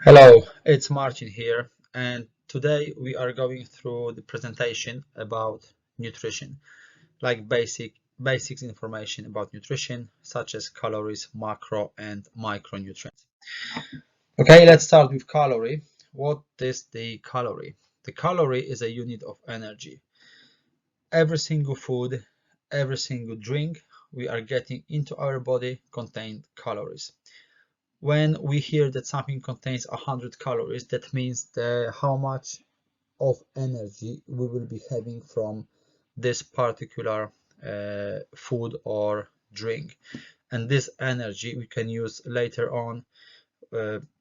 Hello, it's Martin here, and today we are going through the presentation about nutrition, like basics information about nutrition, such as calories, macro and micronutrients. Okay, let's start with calorie. What is the calorie? The calorie is a unit of energy. Every single food, every single drink we are getting into our body contains calories. When we hear that something contains 100 calories, that means how much of energy we will be having from this particular food or drink. And this energy we can use later on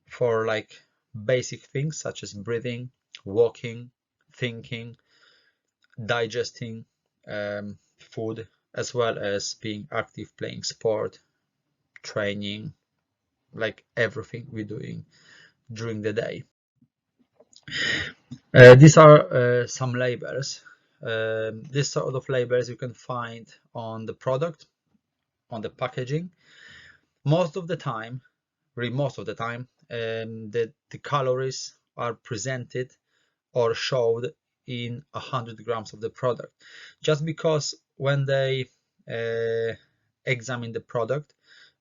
for like basic things such as breathing, walking, thinking, digesting food, as well as being active, playing sport, training, like everything we're doing during the day. These are some labels. This sort of labels you can find on the product, on the packaging. Most of the time, the calories are presented or showed in 100 grams of the product. Just because when they examine the product,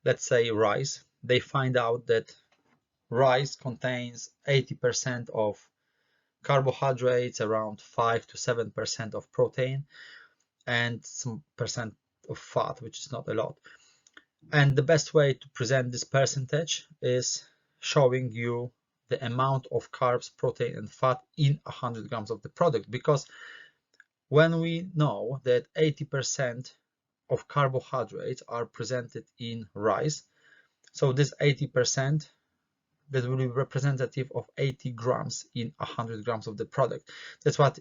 let's say rice, they find out that rice contains 80% of carbohydrates, around 5 to 7% of protein, and some percent of fat, which is not a lot. And the best way to present this percentage is showing you the amount of carbs, protein, and fat in 100 grams of the product. Because when we know that 80% of carbohydrates are presented in rice, so this 80%, that will be representative of 80 grams in 100 grams of the product. That's why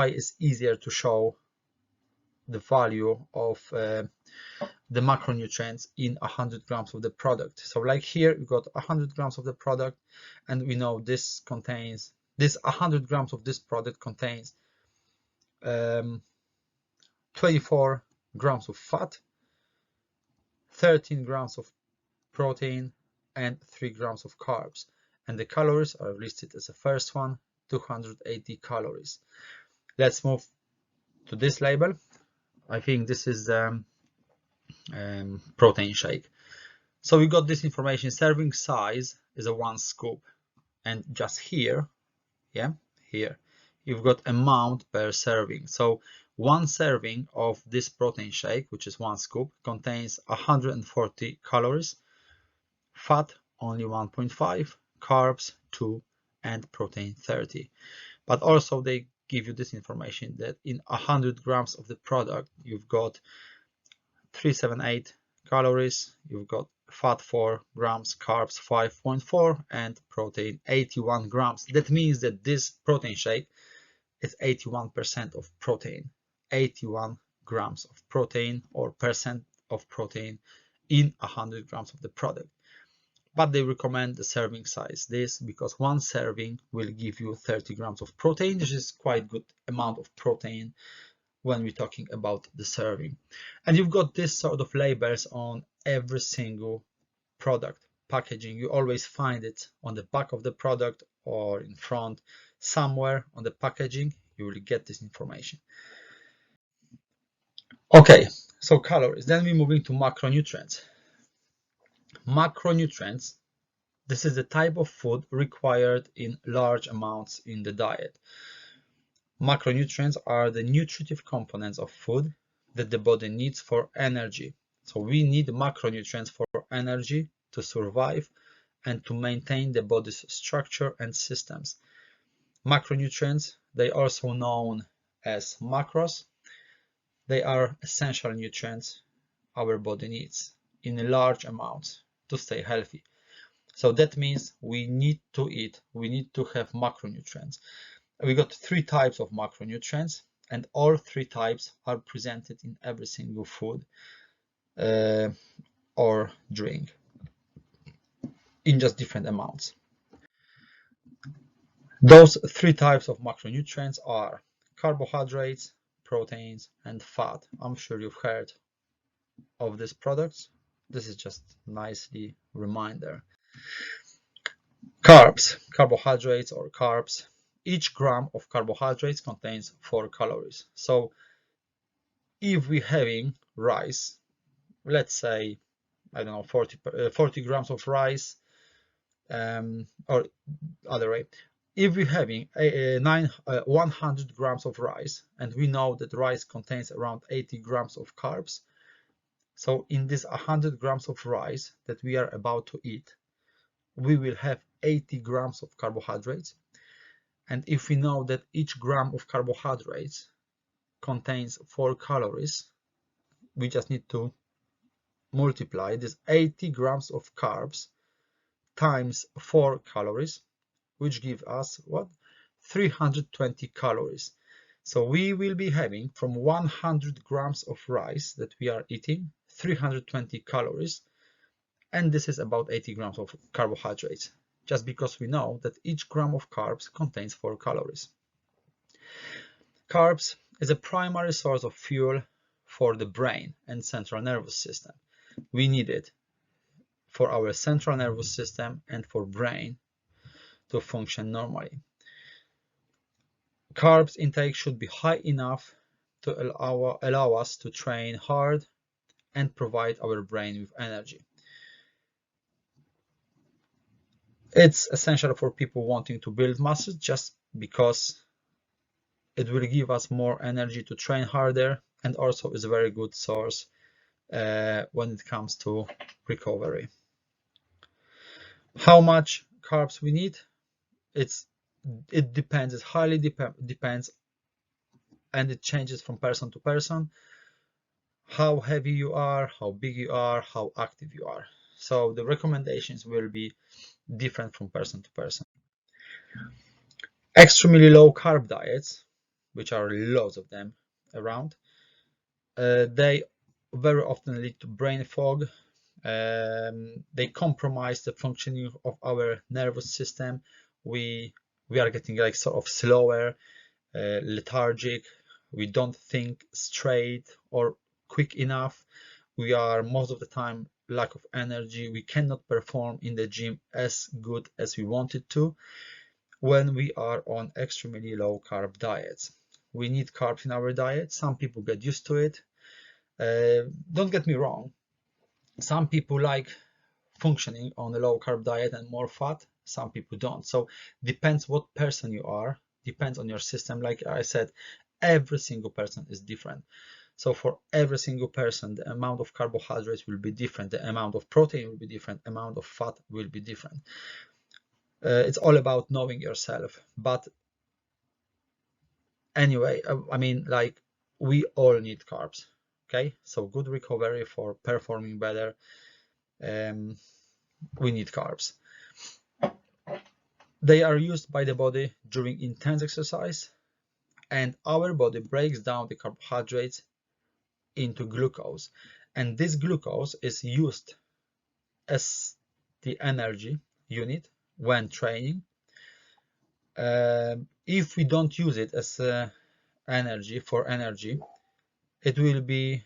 it's easier to show the value of the macronutrients in 100 grams of the product. So like here we got 100 grams of the product, and we know this 100 grams of this product contains 24 grams of fat, 13 grams of protein, and 3 grams of carbs. And the calories are listed as the first one, 280 calories. Let's move to this label. I think this is protein shake. So we got this information. Serving size is a 1 scoop, and just here, here you've got amount per serving. So 1 serving of this protein shake, which is 1 scoop, contains 140 calories, fat only 1.5, carbs 2, and protein 30. But also they give you this information that in 100 grams of the product you've got 378 calories, you've got fat 4 grams, carbs 5.4, and protein 81 grams. That means that this protein shake is 81% of protein, 81 grams of protein or percent of protein in 100 grams of the product. But they recommend the serving size, this because 1 serving will give you 30 grams of protein, which is quite good amount of protein when we're talking about the serving. And you've got this sort of labels on every single product packaging. You always find it on the back of the product or in front, somewhere on the packaging you will get this information. Okay, so calories. Then we're moving to macronutrients. Macronutrients, this is the type of food required in large amounts in the diet. Macronutrients are the nutritive components of food that the body needs for energy. So we need macronutrients for energy to survive and to maintain the body's structure and systems. Macronutrients, they are also known as macros. They are essential nutrients our body needs in large amounts to stay healthy. So that means we need to eat, we need to have macronutrients. We got 3 types of macronutrients, and all 3 types are presented in every single food or drink in just different amounts. Those 3 types of macronutrients are carbohydrates, proteins, and fat. I'm sure you've heard of these products. This is just nicely reminder. Carbs, carbohydrates or carbs. Each gram of carbohydrates contains 4 calories. So if we're having rice, let's say, I don't know, 40 grams of rice, or other way, if we're having 100 grams of rice, and we know that rice contains around 80 grams of carbs, so in this 100 grams of rice that we are about to eat, we will have 80 grams of carbohydrates. And if we know that each gram of carbohydrates contains 4 calories, we just need to multiply this 80 grams of carbs times 4 calories, which gives us what? 320 calories. So we will be having from 100 grams of rice that we are eating 320 calories, and this is about 80 grams of carbohydrates, just because we know that each gram of carbs contains 4 calories. Carbs is a primary source of fuel for the brain and central nervous system. We need it for our central nervous system and for brain to function normally. Carbs intake should be high enough to allow us to train hard and provide our brain with energy. It's essential for people wanting to build muscle just because it will give us more energy to train harder, and also is a very good source when it comes to recovery. How much carbs we need? It depends. It highly depends, and it changes from person to person. How heavy you are, how big you are, how active you are. So the recommendations will be different from person to person. Extremely low carb diets, which are loads of them around, they very often lead to brain fog. They compromise the functioning of our nervous system. We are getting like sort of slower, lethargic. We don't think straight or quick enough. We are most of the time lack of energy. We cannot perform in the gym as good as we wanted to when we are on extremely low carb diets. We need carbs in our diet. Some people get used to it. Don't get me wrong, some people like functioning on a low carb diet and more fat, some people don't. So depends what person you are, depends on your system. Like I said, every single person is different. So for every single person, the amount of carbohydrates will be different, the amount of protein will be different, amount of fat will be different. It's all about knowing yourself. But anyway, I mean, like, we all need carbs. Okay, so good recovery for performing better. We need carbs. They are used by the body during intense exercise, and our body breaks down the carbohydrates into glucose, and this glucose is used as the energy unit when training. If we don't use it as energy, it will be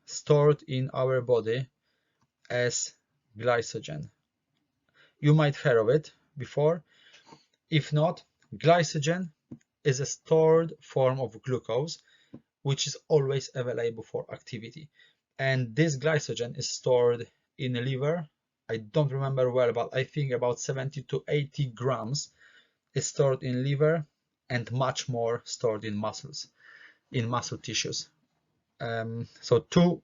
stored in our body as glycogen. You might heard of it before. If not, glycogen is a stored form of glucose which is always available for activity, and this glycogen is stored in the liver. I don't remember well, but I think about 70 to 80 grams is stored in liver, and much more stored in muscles, in muscle tissues. So two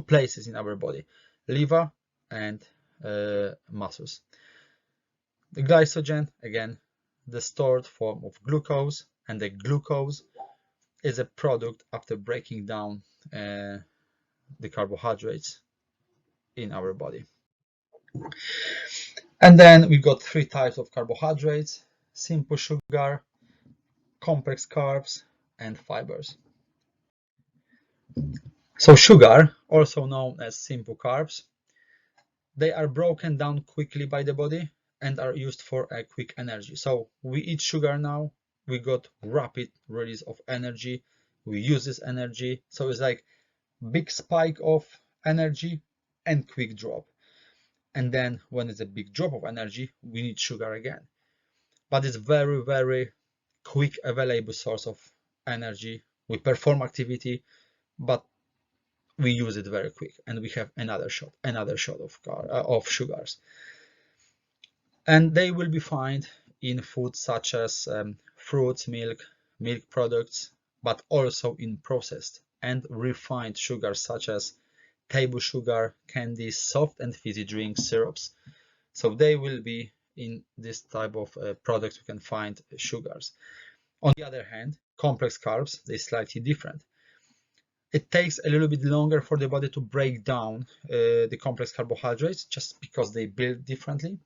places in our body, liver and muscles. The glycogen, again, the stored form of glucose, and the glucose is a product after breaking down the carbohydrates in our body. And then we got 3 types of carbohydrates: simple sugar, complex carbs, and fibers. So sugar, also known as simple carbs, they are broken down quickly by the body and are used for a quick energy. So we eat sugar now, we got rapid release of energy, we use this energy, so it's like big spike of energy and quick drop. and then when it's a big drop of energy, we need sugar again. But it's very, very quick available source of energy. We perform activity, but we use it very quick, and we have another shot of sugars. And they will be found in foods such as fruits, milk products, but also in processed and refined sugars such as table sugar, candies, soft and fizzy drinks, syrups. So they will be in this type of products. We can find sugars. On the other hand, complex carbs, they're slightly different. It takes a little bit longer for the body to break down the complex carbohydrates just because they build differently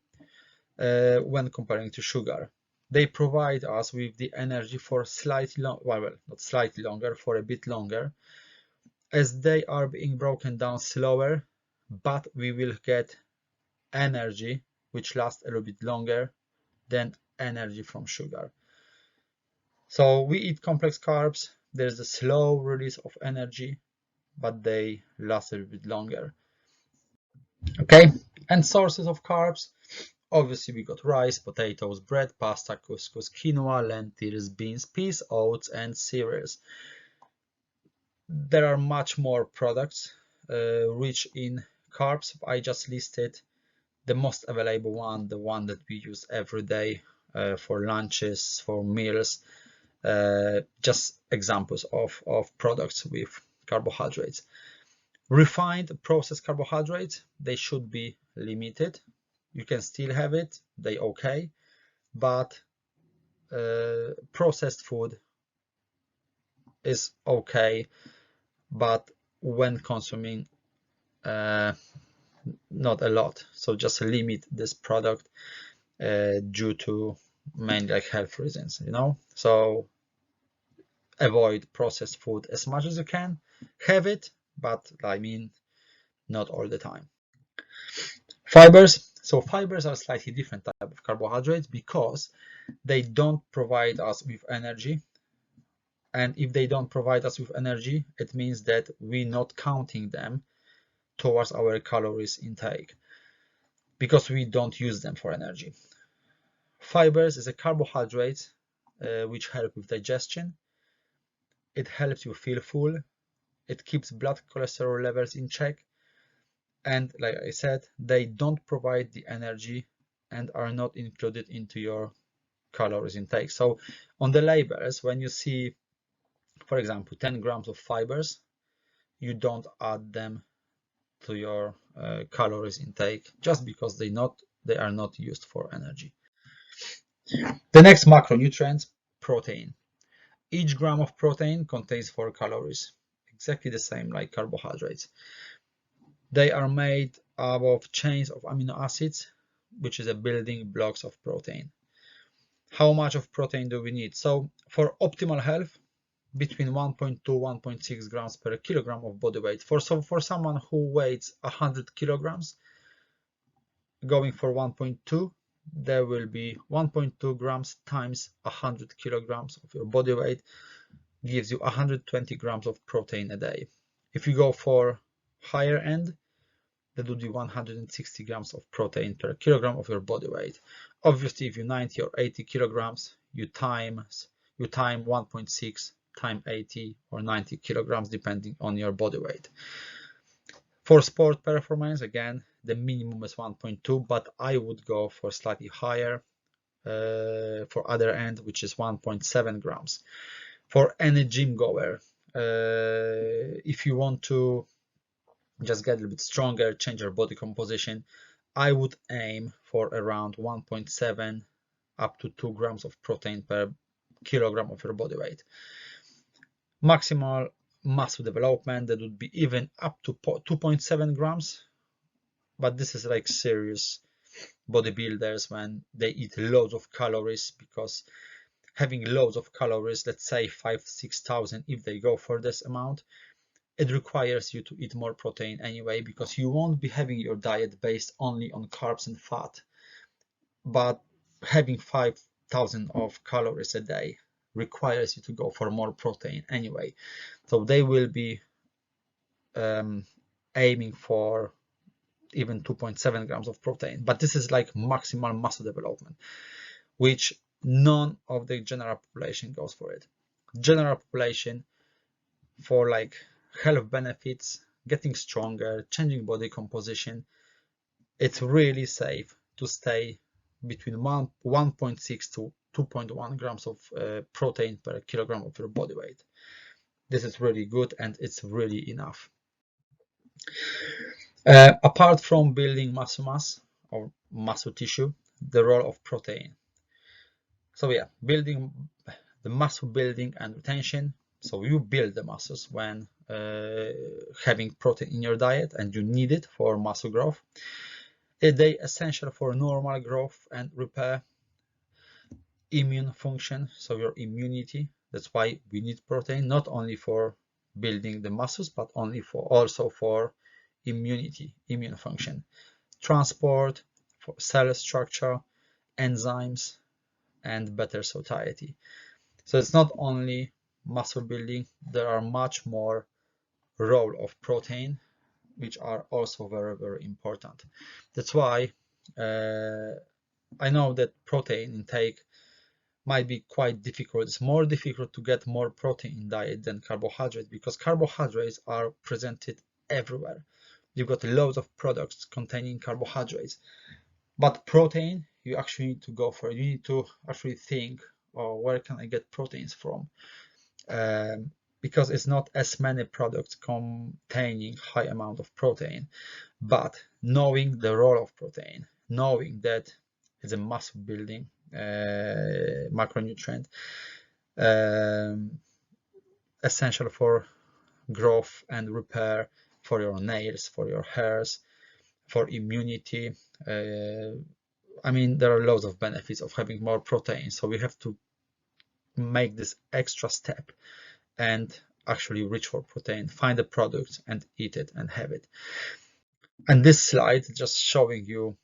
when comparing to sugar. They provide us with the energy for slightly long, well, not slightly longer, for a bit longer, as they are being broken down slower, but we will get energy which lasts a little bit longer than energy from sugar. So we eat complex carbs, there's a slow release of energy, but they last a little bit longer. Okay, and sources of carbs, obviously we got rice, potatoes, bread, pasta, couscous, quinoa, lentils, beans, peas, oats, and cereals. There are much more products rich in carbs. I just listed the most available one, the one that we use every day for lunches, for meals, just examples of products with carbohydrates. Refined processed carbohydrates, they should be limited. You can still have it, they okay, but processed food is okay, but when consuming not a lot. So just limit this product due to mainly like health reasons, you know. So avoid processed food as much as you can. Have it, but I mean not all the time. Fibers. So fibers are slightly different type of carbohydrates because they don't provide us with energy. And if they don't provide us with energy, it means that we're not counting them towards our calories intake because we don't use them for energy. Fibers is a carbohydrate which help with digestion. It helps you feel full. It keeps blood cholesterol levels in check. And like I said, they don't provide the energy and are not included into your calories intake. So on the labels, when you see, for example, 10 grams of fibers, you don't add them to your calories intake just because they are not used for energy. The next macronutrient, protein. Each gram of protein contains 4 calories, exactly the same like carbohydrates. They are made up of chains of amino acids, which is a building blocks of protein. How much of protein do we need? So for optimal health, between 1.2 1.6 grams per kilogram of body weight. For someone who weighs 100 kilograms, going for 1.2, there will be 1.2 grams times 100 kilograms of your body weight gives you 120 grams of protein a day. If you go for higher end, that would be 160 grams of protein per kilogram of your body weight. Obviously, if you're 90 or 80 kilograms, you time 1.6 times 80 or 90 kilograms depending on your body weight. For sport performance, again, the minimum is 1.2, but I would go for slightly higher for other end, which is 1.7 grams. For any gym goer, if you want to just get a little bit stronger, change your body composition, I would aim for around 1.7 up to 2 grams of protein per kilogram of your body weight. Maximal muscle development, that would be even up to 2.7 grams, but this is like serious bodybuilders when they eat loads of calories, because having loads of calories, let's say 5,000-6,000, if they go for this amount, it requires you to eat more protein anyway, because you won't be having your diet based only on carbs and fat. But having 5,000 of calories a day requires you to go for more protein anyway. So they will be aiming for even 2.7 grams of protein. But this is like maximal muscle development, which none of the general population goes for it. General population, for like health benefits, getting stronger, changing body composition, it's really safe to stay between 1.6 to 2.1 grams of protein per kilogram of your body weight. This is really good, and it's really enough. Apart from building muscle mass or muscle tissue, the role of protein. So yeah, building the muscle building and retention. So you build the muscles when having protein in your diet, and you need it for muscle growth. They essential for normal growth and repair, immune function, so your immunity. That's why we need protein, not only for building the muscles, but also for immunity, immune function, transport, for cell structure, enzymes, and better satiety. So it's not only muscle building, there are much more role of protein, which are also very, very important. That's why I know that protein intake might be quite difficult. It's more difficult to get more protein in diet than carbohydrates, because carbohydrates are presented everywhere. You've got loads of products containing carbohydrates, but protein, you actually need to go for it. You need to actually think, oh, where can I get proteins from? Because it's not as many products containing high amount of protein. But knowing the role of protein, knowing that it's a muscle building macronutrient, essential for growth and repair, for your nails, for your hairs, for immunity. I mean, there are loads of benefits of having more protein, so we have to make this extra step and actually reach for protein, find the product and eat it and have it. And this slide just showing you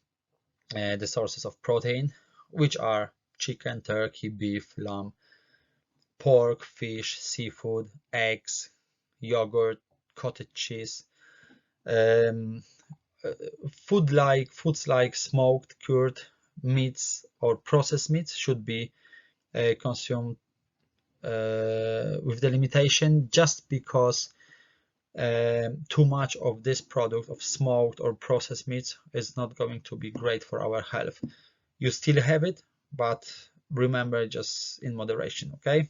the sources of protein, which are chicken, turkey, beef, lamb, pork, fish, seafood, eggs, yogurt, cottage cheese. Foods like smoked, cured meats or processed meats should be consumed with the limitation, just because too much of this product of smoked or processed meats is not going to be great for our health. You still have it, but remember, just in moderation, okay?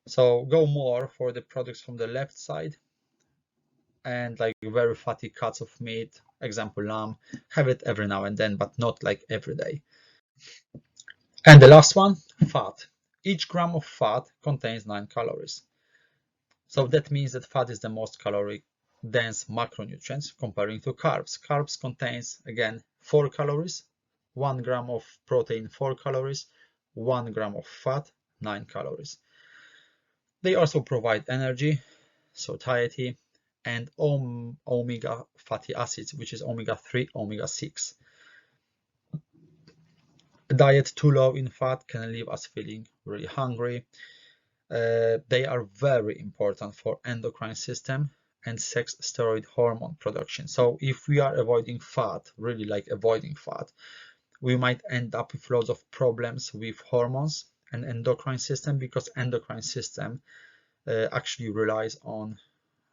So go more for the products from the left side, and like very fatty cuts of meat, example lamb, have it every now and then, but not like every day. And the last one, fat. Each gram of fat contains 9 calories. So that means that fat is the most calorie dense macronutrients comparing to carbs. Carbs contains, again, 4 calories, 1 gram of protein, 4 calories, 1 gram of fat, 9 calories. They also provide energy, satiety, and omega fatty acids, which is omega-3, omega-6. A diet too low in fat can leave us feeling really hungry. They are very important for endocrine system and sex steroid hormone production. So if we are avoiding fat, really like avoiding fat, we might end up with lots of problems with hormones and endocrine system, because endocrine system actually relies on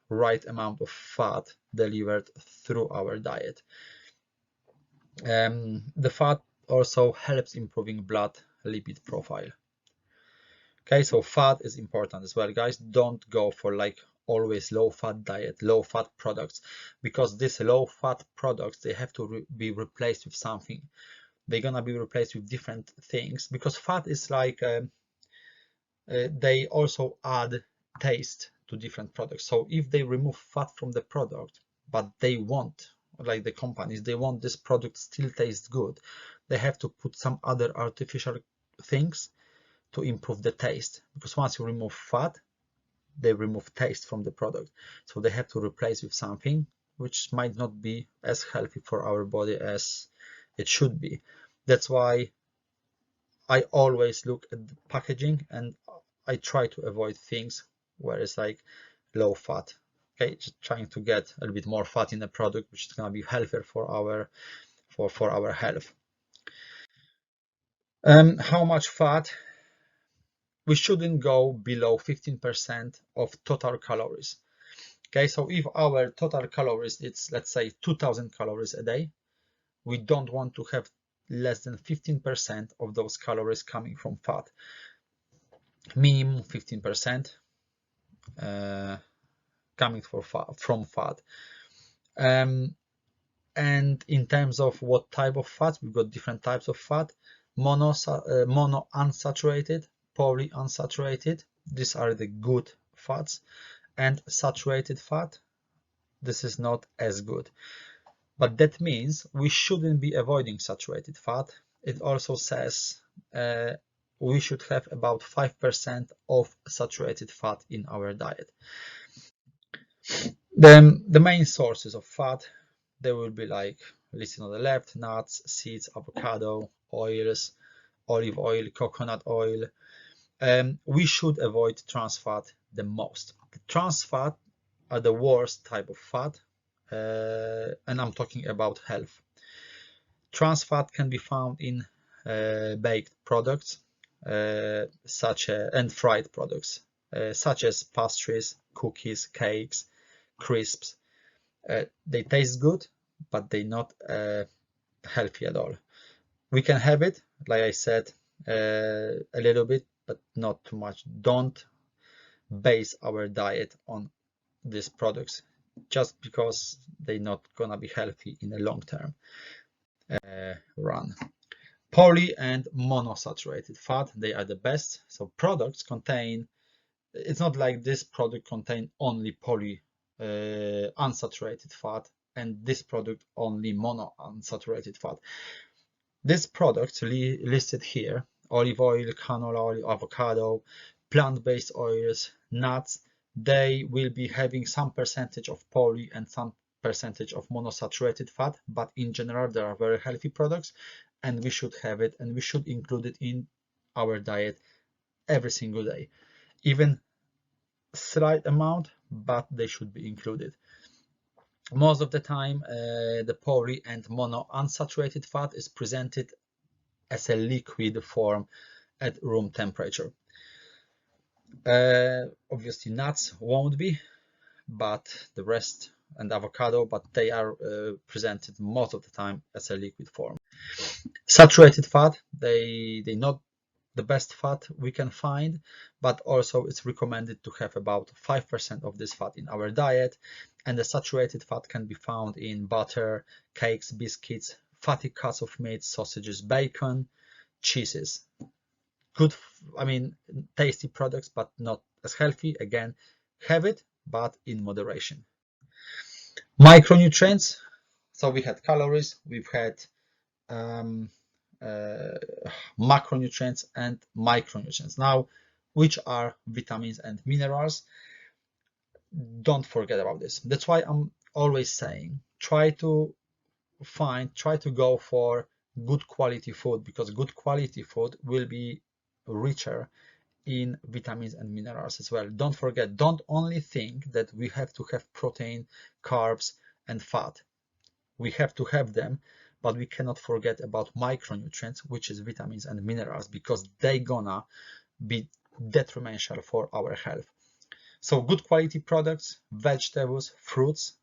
right amount of fat delivered through our diet. The fat also helps improving blood lipid profile. Okay, so fat is important as well, guys. Don't go for like always low fat diet, low fat products, because these low fat products, they have to be replaced with something. They're gonna be replaced with different things, because fat is like they also add taste to different products. So if they remove fat from the product, but they want, like the companies, they want this product still taste good, they have to put some other artificial things to improve the taste, because once you remove fat, they remove taste from the product. So they have to replace with something which might not be as healthy for our body as it should be. That's why I always look at the packaging and I try to avoid things where it's like low fat. Okay, just trying to get a little bit more fat in the product, which is going to be healthier for our health. How much fat? We shouldn't go below 15% of total calories. Okay, so if our total calories, it's let's say 2000 calories a day, we don't want to have less than 15% of those calories coming from fat. Minimum 15% coming from fat. And in terms of what type of fat, we've got different types of fat: mono unsaturated, polyunsaturated. These are the good fats. And saturated fat, this is not as good. But that means we shouldn't be avoiding saturated fat. It also says we should have about 5% of saturated fat in our diet. Then the main sources of fat, they will be like listed on the left: nuts, seeds, avocado, oils, olive oil, coconut oil. We should avoid trans fat the most. The trans fat are the worst type of fat, and I'm talking about health. Trans fat can be found in baked products and fried products, such as pastries, cookies, cakes, crisps. They taste good, but they're not healthy at all. We can have it, like I said, a little bit, but not too much. Don't base our diet on these products just because they're not gonna be healthy in the long term run. Poly and monosaturated fat, they are the best. So products contain, it's not like this product contain only poly unsaturated fat and this product only mono unsaturated fat. These products listed here: olive oil, canola oil, avocado, plant-based oils, nuts, they will be having some percentage of poly and some percentage of monosaturated fat, but in general they are very healthy products and we should have it and we should include it in our diet every single day. Even slight amount, but they should be included. Most of the time, the poly and mono unsaturated fat is presented as a liquid form at room temperature. Obviously nuts won't be, but the rest, and avocado, but they are presented most of the time as a liquid form. Saturated fat, they're not the best fat we can find, but also it's recommended to have about 5% of this fat in our diet. And the saturated fat can be found in butter, cakes, biscuits, fatty cuts of meat, sausages, bacon, cheeses. Good, I mean, tasty products, but not as healthy. Again, have it, but in moderation. Micronutrients. So we had calories, we've had macronutrients and micronutrients. Now, which are vitamins and minerals? Don't forget about this. That's why I'm always saying try to go for good quality food, because good quality food will be richer in vitamins and minerals as well. Don't forget, don't only think that we have to have protein, carbs and fat. We have to have them, but we cannot forget about micronutrients, which is vitamins and minerals, because they're gonna be detrimental for our health. So good quality products, vegetables, fruits,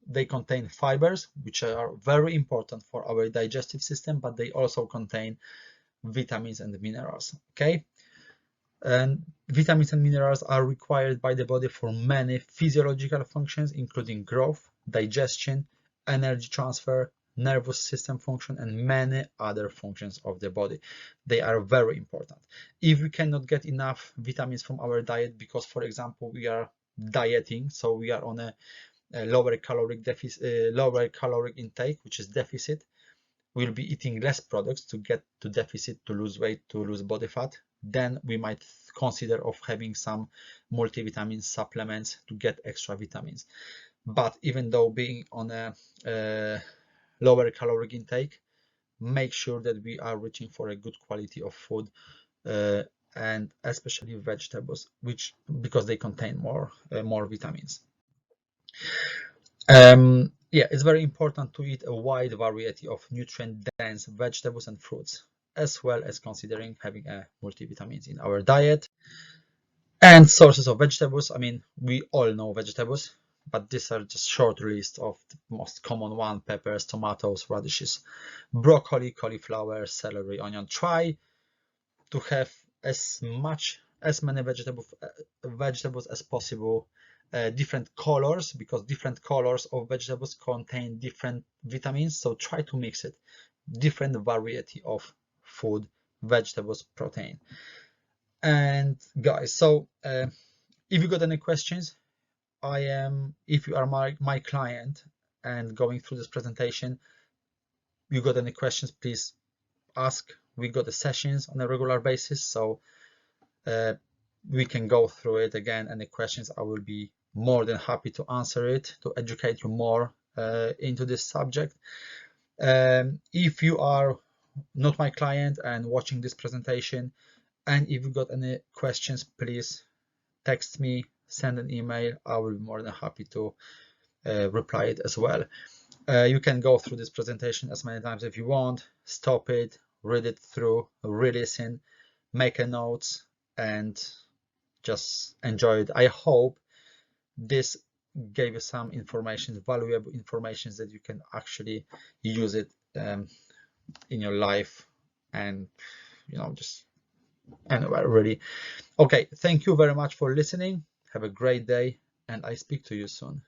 they contain fibers, which are very important for our digestive system, but they also contain vitamins and minerals. Okay, and vitamins and minerals are required by the body for many physiological functions, including growth, digestion, energy transfer, nervous system function, and many other functions of the body. They are very important. If we cannot get enough vitamins from our diet because, for example, we are dieting, so we are on a lower caloric intake, which is deficit, we'll be eating less products to get to deficit, to lose weight, to lose body fat, then we might consider of having some multivitamin supplements to get extra vitamins. But even though being on a lower caloric intake, make sure that we are reaching for a good quality of food, and especially vegetables, because they contain more vitamins. Yeah, it's very important to eat a wide variety of nutrient-dense vegetables and fruits, as well as considering having a multivitamins in our diet. And sources of vegetables, I mean, we all know vegetables, but these are just short list of the most common one: peppers, tomatoes, radishes, broccoli, cauliflower, celery, onion. Try to have as many vegetables as possible, different colors, because different colors of vegetables contain different vitamins, so try to mix it, different variety of food, vegetables, protein. And guys, so if you got any questions, if you are my client and going through this presentation, you got any questions, please ask. We got the sessions on a regular basis, so we can go through it again. Any questions, I will be more than happy to answer it, to educate you more into this subject. If you are not my client and watching this presentation, and if you got any questions, please text me, send an email. I will be more than happy to reply it as well. You can go through this presentation as many times if you want, stop it, read it through, re-listen, make a notes, and just enjoy it. I hope this gave you some information, valuable information, that you can actually use it in your life, and just anywhere really. Okay, thank you very much for listening. Have a great day, and I speak to you soon.